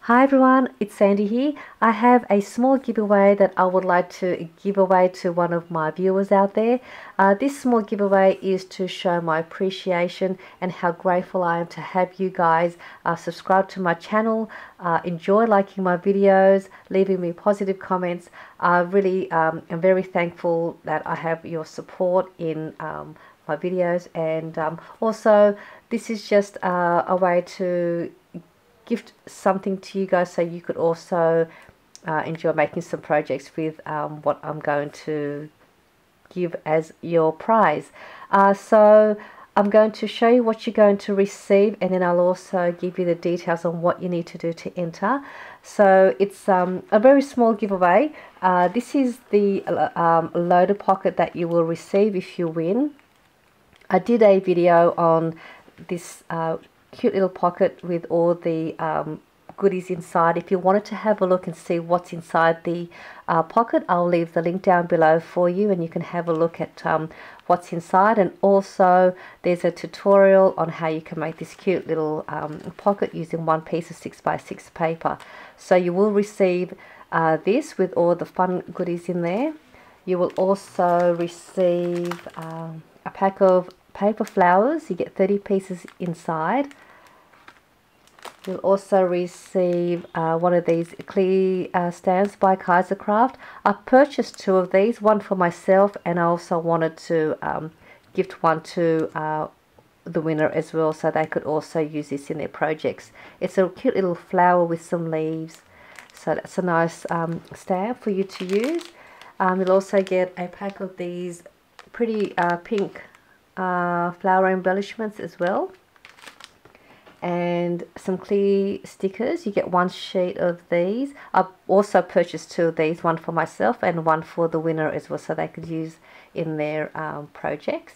Hi everyone, it's Sandy here. I have a small giveaway that I would like to give away to one of my viewers out there. This small giveaway is to show my appreciation and how grateful I am to have you guys subscribe to my channel, enjoy liking my videos, leaving me positive comments. I really am very thankful that I have your support in my videos, and also this is just a way to gift something to you guys so you could also enjoy making some projects with what I'm going to give as your prize. So I'm going to show you what you're going to receive, and then I'll also give you the details on what you need to do to enter. So it's a very small giveaway. This is the loader pocket that you will receive if you win. I did a video on this cute little pocket with all the goodies inside. If you wanted to have a look and see what's inside the pocket, I'll leave the link down below for you, and you can have a look at what's inside. And also there's a tutorial on how you can make this cute little pocket using one piece of 6x6 paper. So you will receive this with all the fun goodies in there. You will also receive a pack of paper flowers. You get 30 pieces inside. You'll also receive one of these clear stands by Kaisercraft. I purchased two of these, one for myself, and I also wanted to gift one to the winner as well, so they could also use this in their projects. It's a cute little flower with some leaves, so that's a nice stand for you to use. You'll also get a pack of these pretty pink flower embellishments as well, and some clear stickers. You get one sheet of these. I've also purchased two of these, one for myself and one for the winner as well, so they could use in their projects.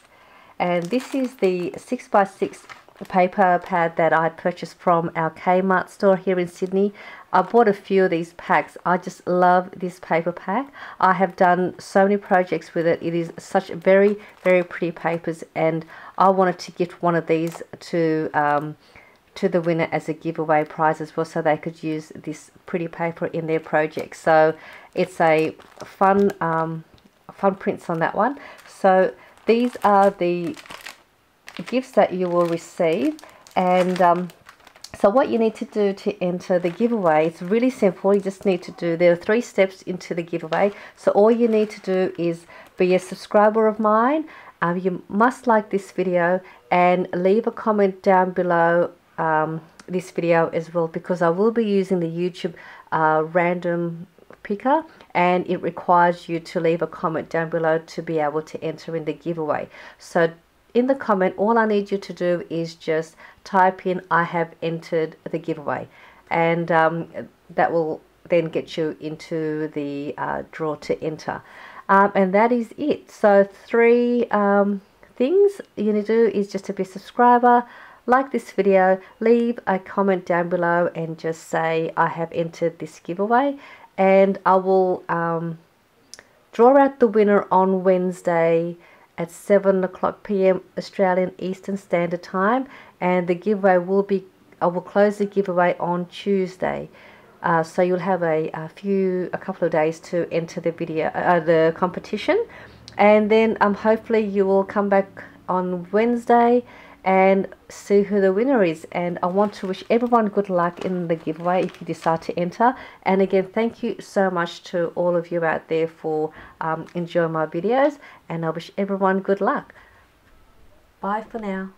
And this is the 6x6 paper pad that I purchased from our Kmart store here in Sydney. I bought a few of these packs. I just love this paper pack. I have done so many projects with it. It is such very, very pretty papers, and I wanted to gift one of these to the winner as a giveaway prize as well, so they could use this pretty paper in their project. So it's a fun prints on that one. So these are the gifts that you will receive, and so what you need to do to enter the giveaway, it's really simple. You just need to do, there are 3 steps into the giveaway. So all you need to do is be a subscriber of mine. You must like this video and leave a comment down below this video as well, because I will be using the YouTube random picker, and it requires you to leave a comment down below to be able to enter in the giveaway. So in the comment, all I need you to do is just type in "I have entered the giveaway," and that will then get you into the draw to enter. And that is it. So 3 things you need to do is just to be a subscriber, like this video, leave a comment down below, and just say "I have entered this giveaway," and I will draw out the winner on Wednesday at 7:00 p.m. Australian Eastern Standard Time, and the giveaway will be, I will close the giveaway on Tuesday. So you'll have a couple of days to enter the the competition, and then hopefully you will come back on Wednesday and see who the winner is. And I want to wish everyone good luck in the giveaway if you decide to enter. And again, thank you so much to all of you out there for enjoying my videos, and I wish everyone good luck. Bye for now.